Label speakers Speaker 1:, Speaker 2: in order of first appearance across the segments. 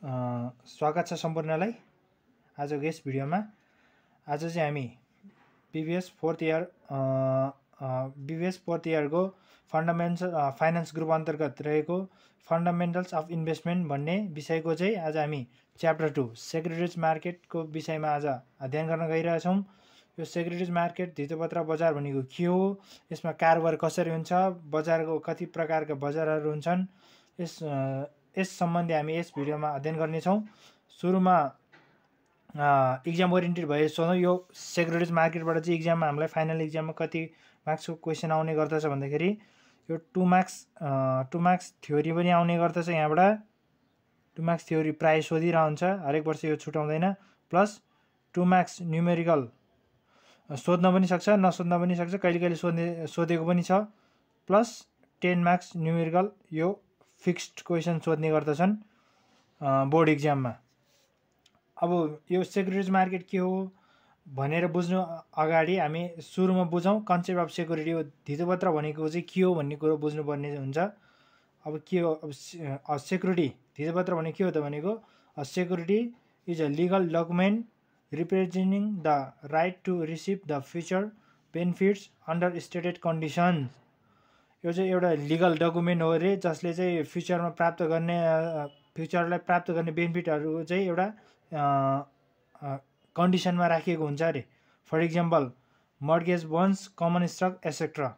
Speaker 1: स्वागत छ सम्पूर्णलाई आजको यस भिडियोमा। आज चाहिँ हामी बीबीएस फोर्थ इयरको फन्डामेन्टल फाइनेन्स ग्रुप अन्तर्गत रहेको फन्डामेन्टल्स अफ इन्भेस्टमेन्ट भन्ने विषयको चाहिँ आज हामी च्याप्टर 2 सेक्युरिटिज मार्केटको विषयमा आज अध्ययन गर्न गइरहेछौँ। यो सेक्युरिटिज मार्केट धितोपत्र बजार भनेको के हो, यसमा कारोबार कसरी हुन्छ, बजारको कति प्रकारका बजारहरू हुन्छन्, यस सम्बन्धी हामी यस भिडियोमा अध्ययन गर्नेछौँ। सुरुमा इक्जाम ओरिएन्टेड भए सोधौँ, यो सेक्युरिटिज मार्केटबाट चाहिँ इक्जाममा हामीलाई फाइनल इक्जाममा कति मार्क्सको क्वेसन आउने गर्दछ भन्दाखेरि यो 2 मार्क्स थ्योरी पनि आउने गर्दछ। यहाँबाट 2 मार्क्स थ्योरी प्राय सोधिरहन्छ, हरेक वर्ष यो छुटाउँदैन। प्लस 2 मार्क्स न्युमेरिकल सोध्न पनि सक्छ, नसोध्न पनि सक्छ, कहिले कहिले सोधेको पनि छ। प्लस 10 मार्क्स न्युमेरिकल यो फिक्स्ड क्वेसन सोध्ने गर्दछन् बोर्ड इक्जाममा। अब यो सेक्युरिटिज मार्केट के हो भनेर बुझ्नु अगाडि हामी सुरुमा बुझौँ कन्सेप्ट अफ सेक्युरिटी। हो धितोपत्र भनेको चाहिँ के हो भन्ने कुरो बुझ्नुपर्ने हुन्छ। अब के हो, अब सेक्युरिटी धितोपत्र भनेको के हो त भनेको security is a legal document representing the right to receive the future benefits under stated conditions. यो चाहिँ एउटा लिगल डकुमेन्ट हो अरे, जसले चाहिँ फ्युचरलाई प्राप्त गर्ने बेनिफिटहरू चाहिँ एउटा कन्डिसनमा राखिएको हुन्छ अरे। For example mortgage bonds, common stock etcetera.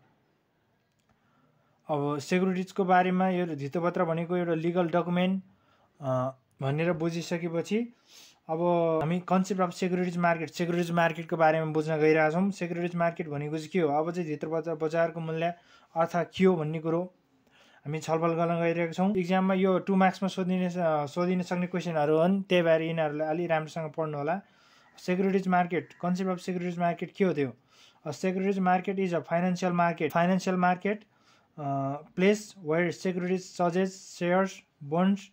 Speaker 1: अब सेक्युरिटिजको बारेमा यो धितोपत्र भनेको एउटा लिगल डकुमेन्ट भनेर बुझिसकेपछि अब हामी कन्सेप्ट अफ सेक्युरिटिज मार्केटको बारेमा बुझ्न गइरहेछौँ। सेक्युरिटिज मार्केट भनेको चाहिँ के हो, अब चाहिँ धितोपत्र बजारको मूल्य अर्थ के हो भन्ने कुरो हामी छलफल गर्न गइरहेका छौँ। इक्जाममा यो 2 मार्क्समा सोधिन सक्ने क्वेसनहरू हुन्, त्यही भएर यिनीहरूलाई अलि राम्रोसँग पढ्नु होला। Securities market, concept of securities market के हो त्यो? Securities market is a financial market place where securities such as shares, bonds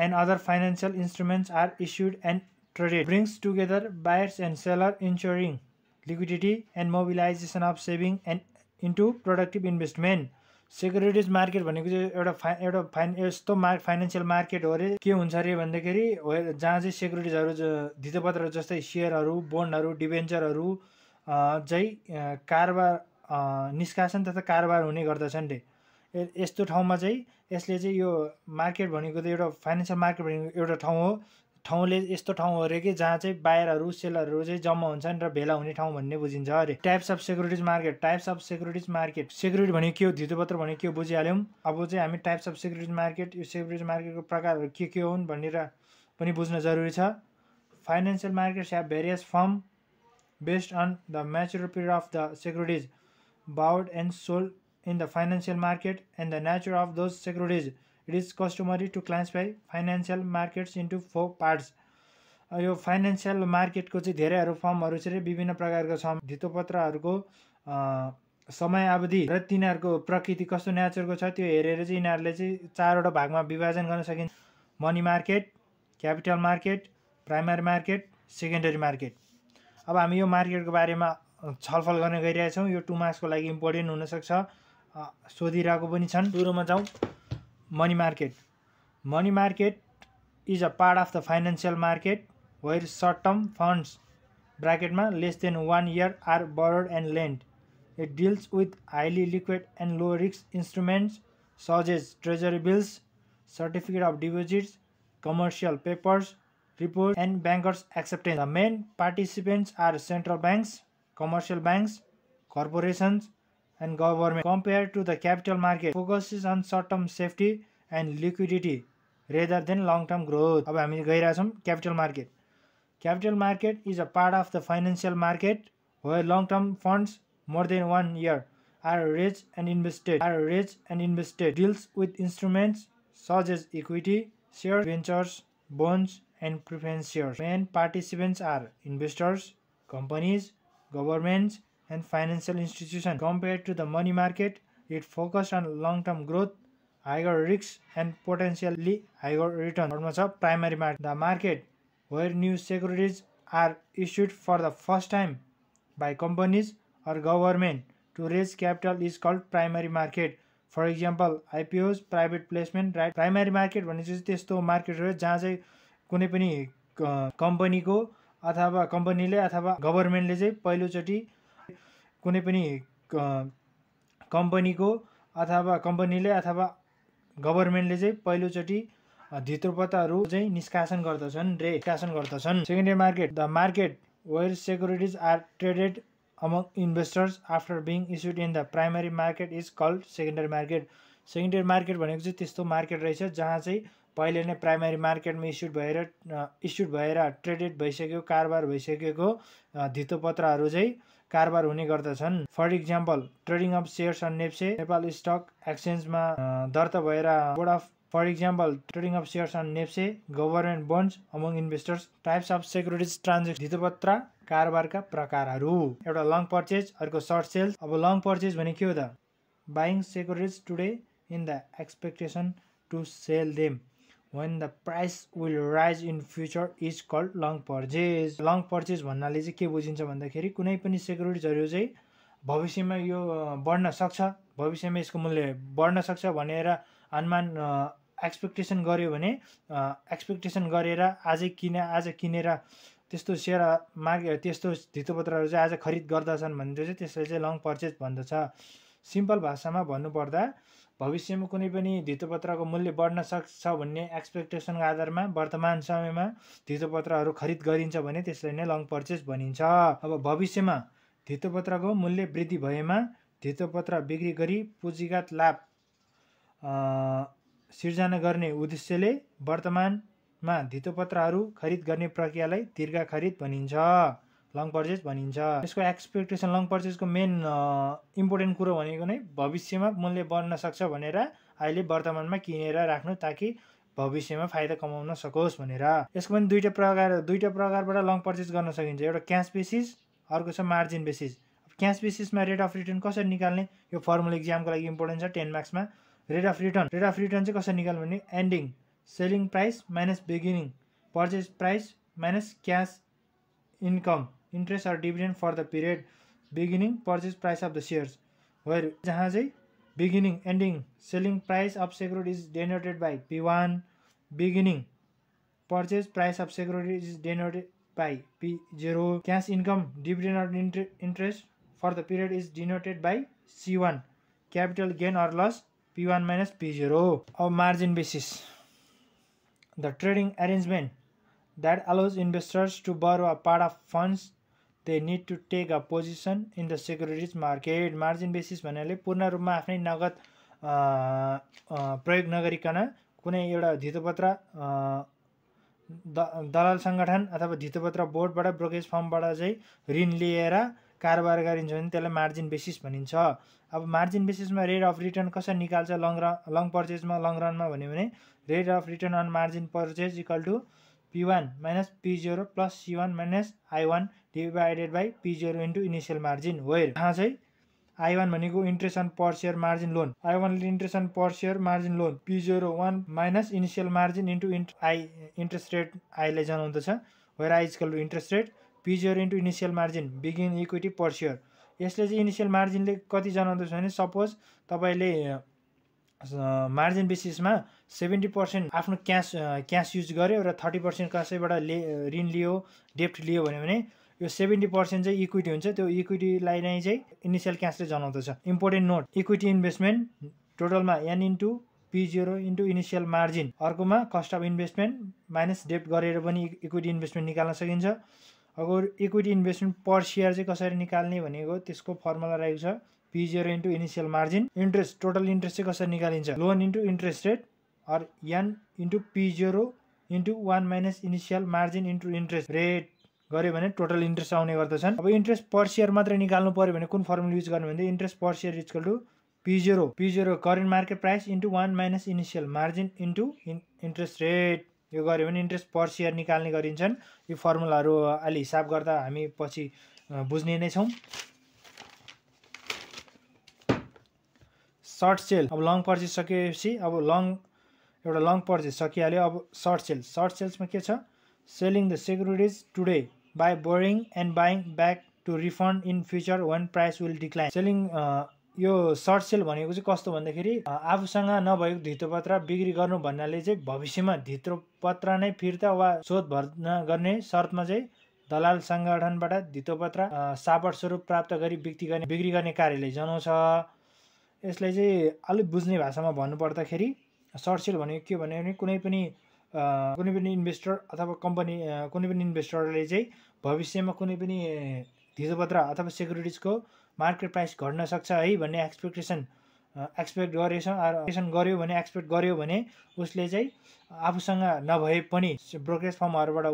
Speaker 1: and other financial instruments are issued and traded. Brings together buyers and sellers, ensuring liquidity and mobilization of saving and into productive investment. Securities market भनेको चाहिँ एउटा यस्तो financial market हो अरे। के हुन्छ अरे भन्दाखेरि जहाँ चाहिँ सेक्युरिटिजहरू धितोपत्र जस्तै सेयरहरू, बोन्डहरू, डिबेन्चरहरू चाहिँ कारोबार निष्कासन तथा कारोबार हुने गर्दछन् रे। यस्तो ठाउँमा चाहिँ यसले चाहिँ यो मार्केट भनेको त एउटा फाइनेन्सियल मार्केट भनेको एउटा ठाउँले यस्तो ठाउँ हो अरे कि जहाँ चाहिँ बायरहरू सेलरहरू चाहिँ जम्मा हुन्छन् र भेला हुने ठाउँ भन्ने बुझिन्छ अरे। Types of securities market security भनेको के हो, धितोपत्र भनेको के हो बुझिहाल्यौँ। अब चाहिँ हामी टाइप्स अफ सेक्युरिटिज मार्केट, यो सेक्युरिटिज मार्केटको प्रकारहरू के हुन् भनेर पनि बुझ्न जरुरी छ। Financial markets have various forms based on the maturity period of the securities bought and sold in the financial market and the nature of those securities. It is customary to classify financial markets into 4 parts. यो financial मार्केटको चाहिँ धेरैहरू फर्महरू चाहिँ विभिन्न प्रकारको छ। धितोपत्रहरूको समय अवधि र तिनीहरूको प्रकृति कस्तो नेचरको छ त्यो हेरेर चाहिँ यिनीहरूले चाहिँ 4वटा भागमा विभाजन गर्न सकिन्छ। Money market, capital market, primary market, secondary market. अब हामी यो मार्केटको बारेमा छलफल गर्न गइरहेछौँ। यो 2 मार्क्सको लागि इम्पोर्टेन्ट हुनसक्छ, सोधिरहेको पनि छन्। सुरुमा जाउँ money market is a part of the financial market where short term funds ब्राकेटमा less than 1 year are borrowed and lent. It deals with highly liquid and low risk instruments such as treasury bills, certificate of deposits, commercial papers, reports and bankers' acceptance. The main participants are central banks, commercial banks, corporations and government. Compared to the capital market, focuses on short-term safety and liquidity rather than long-term growth. अब हामी गइरहेछौँ capital market. Capital market is a part of the financial market where long-term funds more than 1 year are raised and invested. Deals with instruments such as equity, shares, ventures, bonds and preference shares. Main participants are investors, companies, governments and financial institutions. Compared to the money market, it focused on long-term growth, higher risks and potentially higher returns. Primary market, the market where new securities are issued for the first time by companies or government to raise capital is called primary market. For example IPOs, private placement, right. Primary market भने चाहिँ त्यस्तो market हो जहाँ चाहिँ कुनै पनि कम्पनीको अथवा कम्पनीले अथवा गभर्मेन्टले चाहिँ पहिलोचोटि कुनै पनि कम्पनीको अथवा कम्पनीले अथवा गभर्मेन्टले चाहिँ पहिलोचोटि धितोपत्रहरू चाहिँ निष्कासन गर्दछन्। Secondary market, the market where securities are traded among investors after being issued in the primary market is called secondary market. Secondary market भनेको चाहिँ त्यस्तो मार्केट रहेछ जहाँ चाहिँ पहिले नै प्राइमेरी मार्केटमा इस्युड भएर ट्रेडेड भइसक्यो, कारोबार भइसकेको धितोपत्रहरू चाहिँ कारोबार हुने गर्दछन्। For example trading of shares on NEPSE, Nepal stock एक्सचेन्जमा दर्ता भएर board of for example trading of shares on NEPSE, government bonds among investors. Types of securities transaction, धितोपत्र कारोबारका प्रकारहरू। एउटा लङ पर्चेज, अर्को सर्ट सेल्स। अब लङ पर्चेज भने के हो त? Buying securities today in the expectation to sell them when the price will rise in future is called long purchase. long purchase भन्नाले चाहिँ के बुझिन्छ भन्दाखेरि कुनै पनि सेक्युरिटिजहरू चाहिँ भविष्यमा यो बढ्न सक्छ, भविष्यमा यसको मूल्य बढ्न सक्छ भनेर अनुमान एक्सपेक्टेसन गर्यो भने एक्सपेक्टेसन गरेर आज किनेर त्यस्तो सेयर मार्केट त्यस्तो धितोपत्रहरू चाहिँ आज खरिद गर्दछन् भने चाहिँ त्यसलाई चाहिँ लङ पर्चेज भन्दछ। सिम्पल भाषामा भन्नुपर्दा भविष्यमा कुनै पनि धितोपत्रको मूल्य बढ्न सक्छ भन्ने एक्सपेक्टेसनको आधारमा वर्तमान समयमा धितोपत्रहरू खरिद गरिन्छ भने त्यसलाई नै लङ पर्चेज भनिन्छ। अब भविष्यमा धितोपत्रको मूल्य वृद्धि भएमा धितोपत्र बिक्री गरी पुँजीगत लाभ सिर्जना गर्ने उद्देश्यले वर्तमानमा धितोपत्रहरू खरिद गर्ने प्रक्रियालाई दीर्घ खरिद भनिन्छ, लङ पर्चेज भनिन्छ। यसको एक्सपेक्टेसन, लङ पर्चेजको मेन इम्पोर्टेन्ट कुरो भनेको नै भविष्यमा मूल्य बढ्न सक्छ भनेर अहिले वर्तमानमा किनेर राख्नु ताकि भविष्यमा फाइदा कमाउन सकोस् भनेर। यसको पनि दुईटा प्रकारबाट लङ पर्चेज गर्न सकिन्छ। एउटा क्यास बेसिस, अर्को छ मार्जिन बेसिस। क्यास बेसिसमा रेट अफ रिटर्न कसरी निकाल्ने, यो फर्मुला इक्जामको लागि इम्पोर्टेन्ट छ 10 मार्क्समा। रेट अफ रिटर्न चाहिँ कसरी निकाल्ने भने ending selling price minus beginning purchase price minus cash income interest or dividend for the period beginning purchase price of the shares, where जहाँ चाहिँ beginning ending selling price of security is denoted by P1, beginning purchase price of security is denoted by P0, cash income dividend or interest for the period is denoted by C1, capital gain or loss P1 minus P0. Of margin basis, the trading arrangement that allows investors to borrow a part of funds they need to take a position in the securities market. Margin basis भन्नाले पूर्ण रूपमा आफ्नै नगद प्रयोग नगरिकन कुनै एउटा धितोपत्र दलाल सङ्गठन अथवा धितोपत्र बोर्डबाट ब्रोकेज फर्मबाट चाहिँ ऋण लिएर कारोबार गरिन्छ भने त्यसलाई मार्जिन बेसिस भनिन्छ। अब मार्जिन बेसिसमा रेट अफ रिटर्न कसरी निकाल्छ लङ पर्चेजमा लङ रनमा भन्यो भने rate of return on margin purchase equal to P1 minus P0 plus C1 minus I1 divided by P0 into initial margin, where यहाँ चाहिँ I1 भनेको interest on per share margin loan, I1 interest on per share margin loan, P0 1 minus initial margin into interest rate आईलाई जनाउँदछ, where I equal to interest rate, P0 into initial margin begin equity per share. यसले चाहिँ initial मार्जिनले कति जनाउँदछ भने suppose तपाईँले margin बेसिसमा 70% आफ्नो cash use गर्यो र 30% कसैबाट ऋण लियो, डेप्ट लियो भने यो 70% चाहिँ इक्विटी हुन्छ। त्यो इक्विटीलाई नै चाहिँ इनिसियल क्यासले जनाउँदछ। इम्पोर्टेन्ट नोट, इक्विटी इन्भेस्टमेन्ट टोटलमा N into P0 into initial margin, अर्कोमा कस्ट अफ इन्भेस्टमेन्ट माइनस डेप्ट गरेर पनि इक्विटी इन्भेस्टमेन्ट निकाल्न सकिन्छ। अब इक्विटी इन्भेस्टमेन्ट पर सेयर चाहिँ कसरी निकाल्ने भनेको त्यसको फर्मुला रहेको छ P0 into initial margin. Interest, total interest चाहिँ कसरी निकालिन्छ, लोन इन्टु इन्ट्रेस्ट रेट और N into P0 into 1 minus initial margin into interest rate गऱ्यो भने टोटल इन्ट्रेस्ट आउने गर्दछन्। अब इन्ट्रेस्ट पर सेयर मात्रै निकाल्नु पर्यो भने कुन फर्मुला युज गर्नु भने interest per share equal to P0 current market price into 1 minus initial margin into interest rate. यो गऱ्यो भने इन्ट्रेस्ट पर सेयर निकाल्ने गरिन्छन्। यो फर्मुलाहरू अलि हिसाब गर्दा हामी पछि बुझ्ने नै छौँ। सर्ट सेल, अब लङ पर्चेज सकेपछि अब एउटा लङ पर्चेज सकिहाल्यो। अब सर्ट सेल्समा के छ, selling the securities today by borrowing and buying back to refund in future when price will decline. Selling यो सर्ट सेल भनेको चाहिँ कस्तो भन्दाखेरि आफूसँग नभएको धितोपत्र बिक्री गर्नु भन्नाले चाहिँ भविष्यमा धितोपत्र नै फिर्ता वा शोध भर्ना गर्ने शर्तमा चाहिँ दलाल सङ्गठनबाट धितोपत्र सापट स्वरूप प्राप्त गरी बिक्री गर्ने कार्यले जनाउँछ। यसलाई चाहिँ अलिक बुझ्ने भाषामा भन्नुपर्दाखेरि सर्ट सेल भनेको के भने कुनै पनि इन्भेस्टर अथवा कम्पनी कुनै पनि इन्भेस्टरले चाहिँ भविष्यमा कुनै पनि धितोपत्र अथवा सेक्युरिटिजको मार्केट प्राइस घट्न सक्छ है भन्ने एक्सपेक्ट गर्यो भने उसले चाहिँ आफूसँग नभए पनि ब्रोकरेज फर्महरूबाट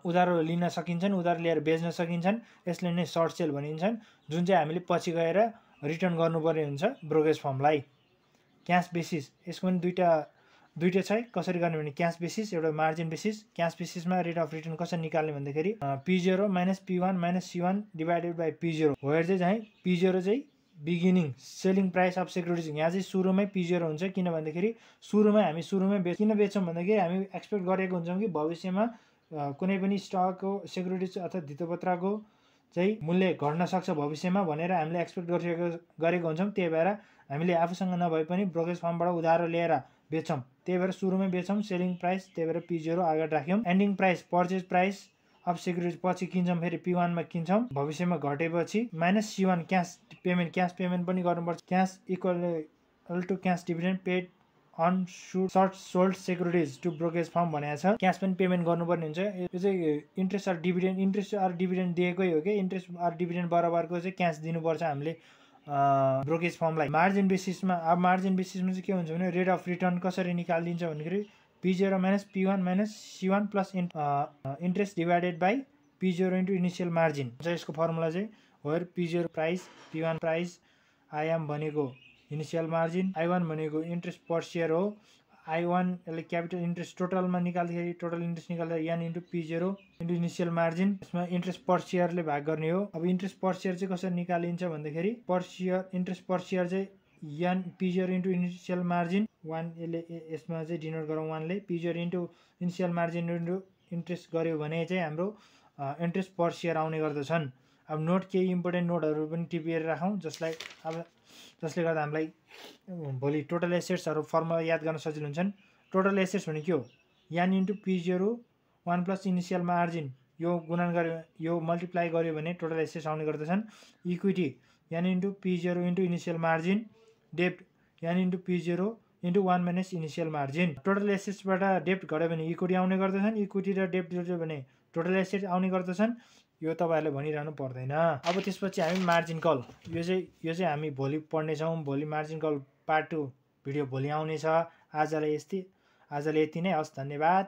Speaker 1: उधारो लिन सकिन्छन्, उधारो लिएर बेच्न सकिन्छन्। यसले नै सर्ट सेल भनिन्छन्, जुन चाहिँ हामीले पछि गएर रिटर्न गर्नुपर्ने हुन्छ ब्रोकरेज फर्मलाई। क्यास बेसिस, यसको पनि दुईटा छ। कसरी गर्ने भने क्यास बेसिस, एउटा मार्जिन बेसिस। क्यास बेसिसमा रेट अफ रिटर्न कसरी निकाल्ने भन्दाखेरि P0 minus P1 minus C1 divided by P0, where चाहिँ P0 चाहिँ beginning selling price of securities. यहाँ चाहिँ सुरुमै P0 हुन्छ, किन भन्दाखेरि हामी किन बेच्छौँ भन्दाखेरि हामी एक्सपेक्ट गरेको हुन्छौँ कि भविष्यमा कुनै पनि स्टकको सेक्युरिटिज अथवा धितोपत्रको चाहिँ मूल्य घट्न सक्छ भविष्यमा भनेर हामीले एक्सपेक्ट गरेको हुन्छौँ। त्यही भएर हामीले आफूसँग नभए पनि ब्रोकरेज फर्मबाट उधारो लिएर बेच्छौँ, त्यही भएर सुरुमै बेच्छौँ सेलिङ प्राइस, त्यही भएर P0 अगाडि राख्यौँ। Ending price purchase price of securities पछि किन्छौँ, फेरि P1 मा किन्छौँ भविष्यमा घटेपछि, माइनस C1 क्यास पेमेन्ट पनि गर्नुपर्छ। Cash equal to cash dividend paid on short sold securities to brokerage firm भनेको छ। क्यास पनि पेमेन्ट गर्नुपर्ने हुन्छ। यो चाहिँ इन्ट्रेस्ट अर डिभिडेन्ड दिएकै हो कि इन्ट्रेस्ट अर डिभिडेन्ड बराबरको चाहिँ क्यास दिनुपर्छ हामीले ब्रोकरेज फर्मलाई। मार्जिन बेसिसमा चाहिँ के हुन्छ भने रेट अफ रिटर्न कसरी निकालिदिन्छ भन्दाखेरि P0 minus P1 minus C1 plus interest divided by P0 into initial margin हुन्छ। यसको फर्मुला चाहिँ where P0 price, P1 price, IM भनेको इनिसियल मार्जिन, I1 भनेको इन्ट्रेस्ट पर सेयर हो। I1 यसले क्यापिटल इन्ट्रेस्ट टोटल इन्ट्रेस्ट निकाल्दा N into P0 into initial margin, यसमा interest per सेयरले भाग गर्ने हो। अब इन्ट्रेस्ट पर सेयर चाहिँ कसरी निकालिन्छ भन्दाखेरि इन्ट्रेस्ट पर सेयर चाहिँ N P0 into initial margin 1, यसमा चाहिँ डिनोट गरौँ 1 ले। P0 into initial margin into interest गऱ्यो भने चाहिँ हाम्रो इन्ट्रेस्ट पर सेयर आउने गर्दछन्। अब केही इम्पोर्टेन्ट नोटहरू पनि टिपेर राखौँ जसले गर्दा हामीलाई भोलि टोटल एसेट्सहरू फर्मुला याद गर्न सजिलो हुन्छन्। टोटल एसेट्स भने के हो? N into P0 1 plus initial margin, यो गुणन गर्यो, यो मल्टिप्लाई गर्यो भने टोटल एसेट्स आउने गर्दछन्। Equity N into P0 into initial margin, डेब्ट N into P0 into 1 minus initial margin. Total एसेट्सबाट डेब्ट घट्यो भने इक्विटी आउने गर्दछन्, इक्विटी र डेब्ट जोड्यो भने टोटल एसेट्स आउने गर्दछन्। यो तपाईँहरूले भनिरहनु पर्दैन। अब त्यसपछि हामी मार्जिन कल, यो चाहिँ हामी भोलि पढ्नेछौँ। भोलि मार्जिन कल पार्ट 2 भिडियो भोलि आउनेछ। आजलाई यति नै, हस्, धन्यवाद।